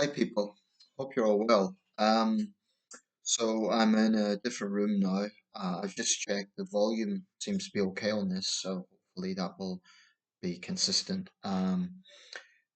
Hi people, hope you're all well. So I'm in a different room now. I've just checked the volume seems to be okay on this, so hopefully that will be consistent. The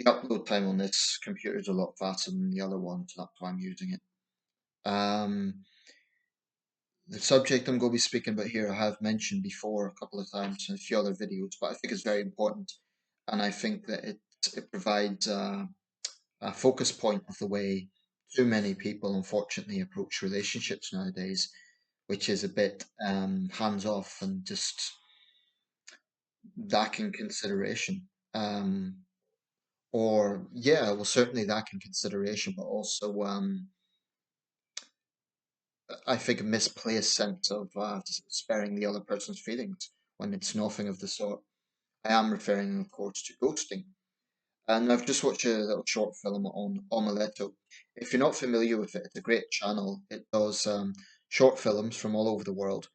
upload time on this computer is a lot faster than the other one, so that's why I'm using it. Um, the subject I'm going to be speaking about here I have mentioned before a couple of times in a few other videos, but I think it's very important, and I think that it provides a focus point of the way too many people unfortunately approach relationships nowadays, which is a bit hands off and just lacking consideration. Or yeah, well, certainly lacking consideration, but also I think a misplaced sense of sparing the other person's feelings when it's nothing of the sort. I am referring, of course, to ghosting. And I've just watched a little short film on Omeleto. If you're not familiar with it, it's a great channel. It does short films from all over the world.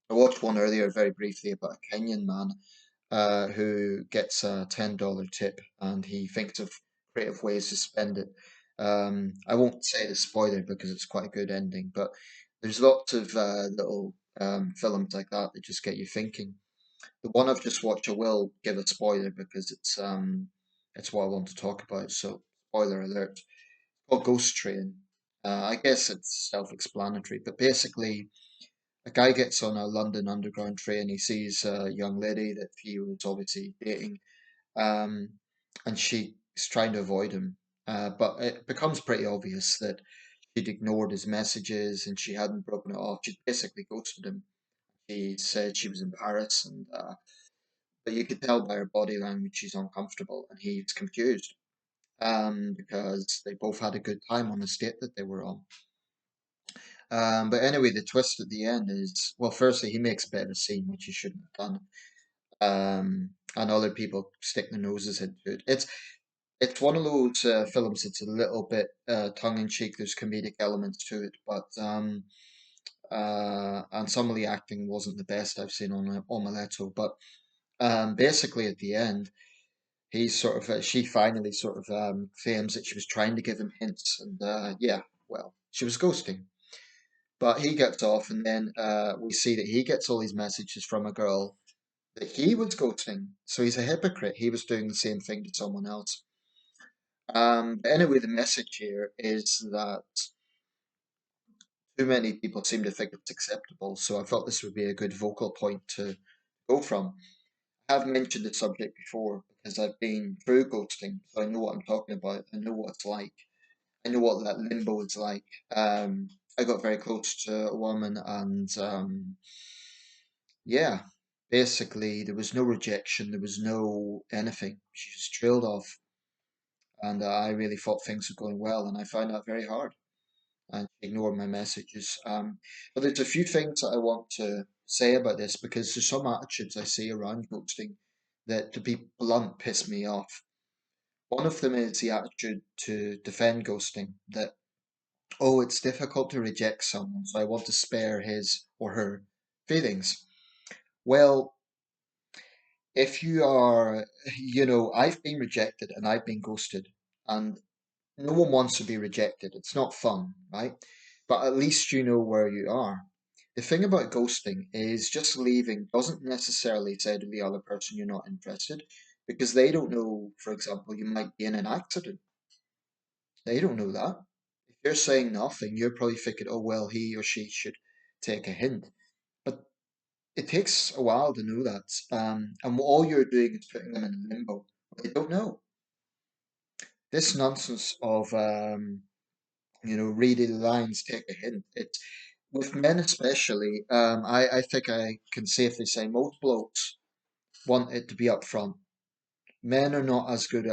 I watched one earlier very briefly about a Kenyan man who gets a $10 tip and he thinks of creative ways to spend it. I won't say the spoiler because it's quite a good ending, but there's lots of little films like that that just get you thinking. The one I've just watched, I will give a spoiler because it's what I want to talk about. So spoiler alert. It's called Ghost Train. I guess it's self-explanatory, but basically, a guy gets on a London Underground train. He sees a young lady that he was obviously dating, um, and she's trying to avoid him. But it becomes pretty obvious that she'd ignored his messages and she hadn't broken it off. She basically ghosted him. She said she was in Paris and but you could tell by her body language she's uncomfortable and he's confused because they both had a good time on the date that they were on. But anyway, the twist at the end is, well, firstly, he makes a bit of a scene, which he shouldn't have done. And other people stick their noses into it. It's one of those films that's a little bit tongue in cheek. There's comedic elements to it, but and some of the acting wasn't the best I've seen on Omeleto. But basically, at the end, he's sort of she finally sort of claims that she was trying to give him hints, and yeah, well, she was ghosting. But he gets off, and then we see that he gets all these messages from a girl that he was ghosting. So he's a hypocrite. He was doing the same thing to someone else. But anyway, the message here is that too many people seem to think it's acceptable. So I thought this would be a good vocal point to go from. I have mentioned the subject before because I've been through ghosting, so I know what I'm talking about. I know what it's like. I know what that limbo is like. I got very close to a woman, and yeah, basically there was no rejection, there was no anything. She just trailed off, and I really thought things were going well, and I found that very hard. And she ignored my messages. But there's a few things that I want to say about this because there's some attitudes I see around ghosting that, to be blunt, piss me off. One of them is the attitude to defend ghosting that, oh, it's difficult to reject someone, so I want to spare his or her feelings. Well, if you are, I've been rejected and I've been ghosted, and no one wants to be rejected. It's not fun, right? But at least you know where you are. The thing about ghosting is just leaving doesn't necessarily say to the other person you're not interested because they don't know, for example, you might be in an accident. They don't know that. If you're saying nothing, you're probably thinking, oh, well, he or she should take a hint. But it takes a while to know that. And all you're doing is putting them in limbo. They don't know. This nonsense of, reading the lines, take a hint. It with men especially, I think I can safely say most blokes want it to be up front. Men are not as good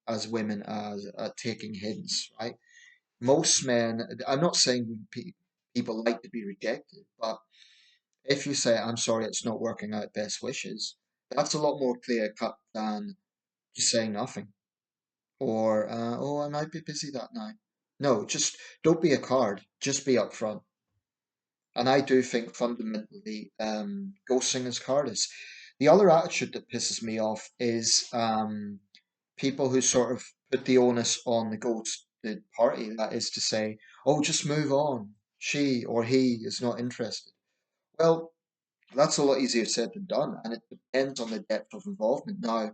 as women as at taking hints, right? Most men, I'm not saying people like to be rejected, but if you say, I'm sorry, it's not working out, best wishes, that's a lot more clear cut than just saying nothing. Or, oh, I might be busy that night. No, just don't be a card, just be upfront. And I do think fundamentally, ghosting is cowardice. The other attitude that pisses me off is people who sort of put the onus on the ghosted party, that is to say, oh, just move on. She or he is not interested. Well, that's a lot easier said than done, and it depends on the depth of involvement. Now,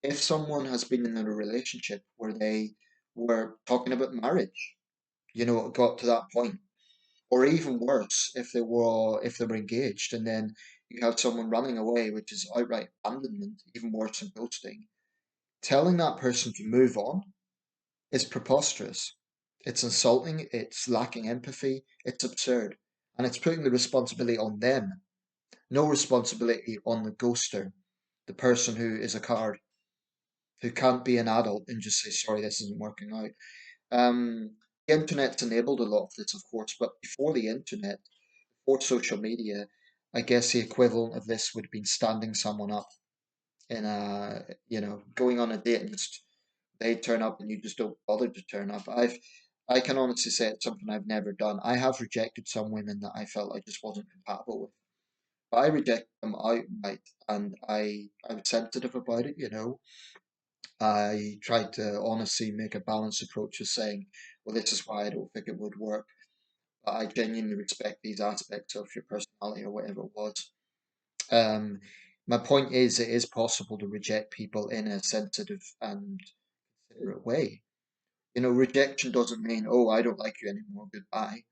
if someone has been in a relationship where they were talking about marriage, it got to that point, or even worse, if they were engaged, and then you have someone running away, which is outright abandonment, even worse than ghosting. Telling that person to move on is preposterous. It's insulting, it's lacking empathy, it's absurd, and it's putting the responsibility on them, no responsibility on the ghoster, the person who is a card, who can't be an adult and just say, sorry, this isn't working out. The internet's enabled a lot of this, of course, but before the internet, before social media, I guess the equivalent of this would have been standing someone up in going on a date and just they turn up and you just don't bother to turn up. I can honestly say it's something I've never done. I have rejected some women that I felt I just wasn't compatible with. But I rejected them outright and I was sensitive about it. I tried to honestly make a balanced approach of saying, well, this is why I don't think it would work. But I genuinely respect these aspects of your personality or whatever it was. Um, my point is, it is possible to reject people in a sensitive and considerate way. Rejection doesn't mean, oh, I don't like you anymore, goodbye.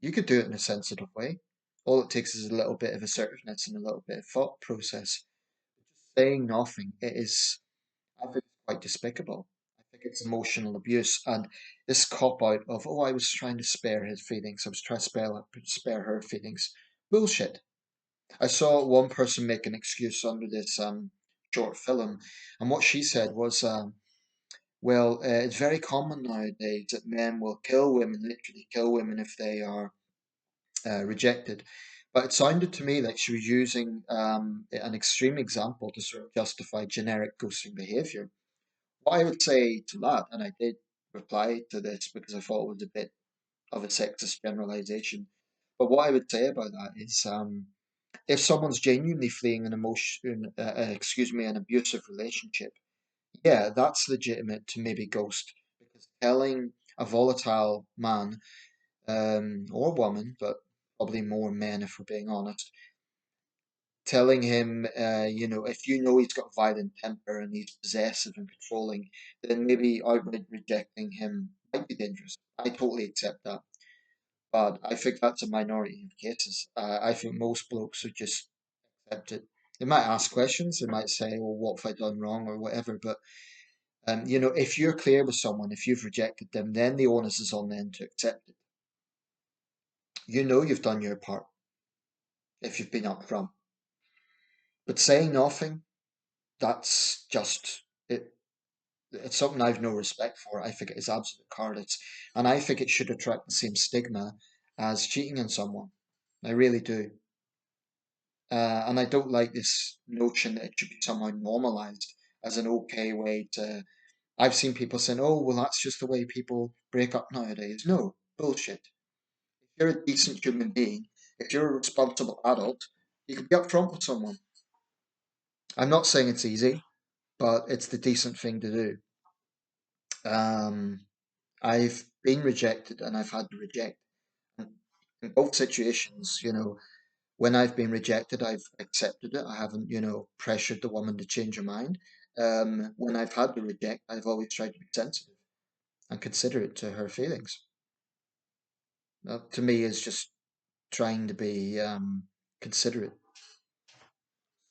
You could do it in a sensitive way. All it takes is a little bit of assertiveness and a little bit of thought process. Just saying nothing, I think it's quite despicable. I think it's emotional abuse and this cop out of, oh, I was trying to spare his feelings. I was trying to spare her feelings. Bullshit. I saw one person make an excuse under this short film, and what she said was, well, it's very common nowadays that men will kill women, literally kill women if they are rejected. But it sounded to me like she was using an extreme example to sort of justify generic ghosting behavior. What I would say to that, and I did reply to this because I thought it was a bit of a sexist generalization, but what I would say about that is if someone's genuinely fleeing an abusive relationship, yeah, that's legitimate to maybe ghost because telling a volatile man or woman, but probably more men if we're being honest, telling him, if you know he's got violent temper and he's possessive and controlling, then maybe outright rejecting him might be dangerous. I totally accept that. But I think that's a minority of cases. I think most blokes would just accept it. They might ask questions, they might say, well, what have I done wrong or whatever. But, if you're clear with someone, if you've rejected them, then the onus is on them to accept it. You know you've done your part if you've been upfront. But saying nothing, that's just it. It's something I've no respect for. I think it is absolute carnage, and I think it should attract the same stigma as cheating on someone. I really do. And I don't like this notion that it should be somehow normalized as an okay way to. I've seen people saying, "Oh, well, that's just the way people break up nowadays." No, bullshit. If you're a decent human being, if you're a responsible adult, you can be upfront with someone. I'm not saying it's easy, but it's the decent thing to do. Um, I've been rejected and I've had to reject. And in both situations, when I've been rejected, I've accepted it. I haven't, pressured the woman to change her mind. When I've had to reject, I've always tried to be sensitive and considerate to her feelings. That to me is just trying to be considerate.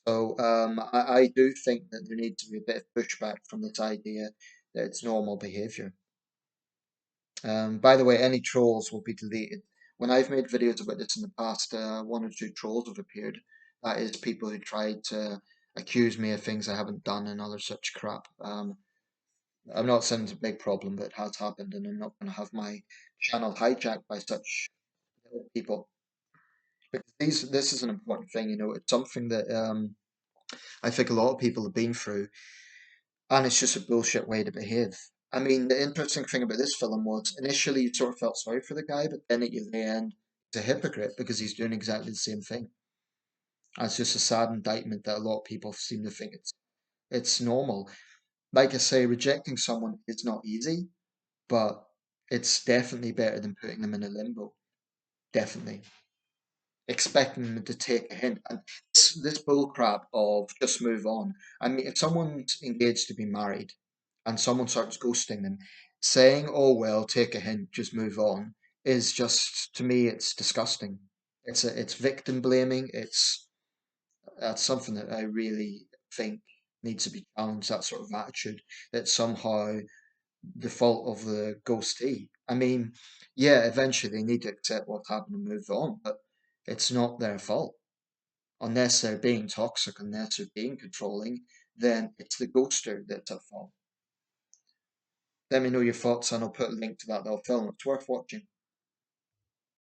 So I do think that there needs to be a bit of pushback from this idea that it's normal behaviour. By the way, any trolls will be deleted. When I've made videos about this in the past, one or two trolls have appeared. That is people who tried to accuse me of things I haven't done and other such crap. I'm not saying it's a big problem, but it has happened, and I'm not going to have my channel hijacked by such little people. Because this is an important thing, it's something that I think a lot of people have been through, and it's just a bullshit way to behave. I mean, the interesting thing about this film was initially you sort of felt sorry for the guy, but then at the end, he's a hypocrite because he's doing exactly the same thing. And it's just a sad indictment that a lot of people seem to think it's normal. Like I say, rejecting someone is not easy, but it's definitely better than putting them in a limbo. Definitely. Expecting them to take a hint. And this bullcrap of just move on. I mean, if someone's engaged to be married and someone starts ghosting them, saying, oh, well, take a hint, just move on, is just, to me, it's disgusting. It's victim blaming. That's something that I really think needs to be challenged, that sort of attitude that somehow the fault of the ghostee. I mean, yeah, eventually they need to accept what happened and move on, but it's not their fault. Unless they're being toxic, unless they're being controlling, then it's the ghoster that's at fault. Let me know your thoughts and I'll put a link to that little film. It's worth watching.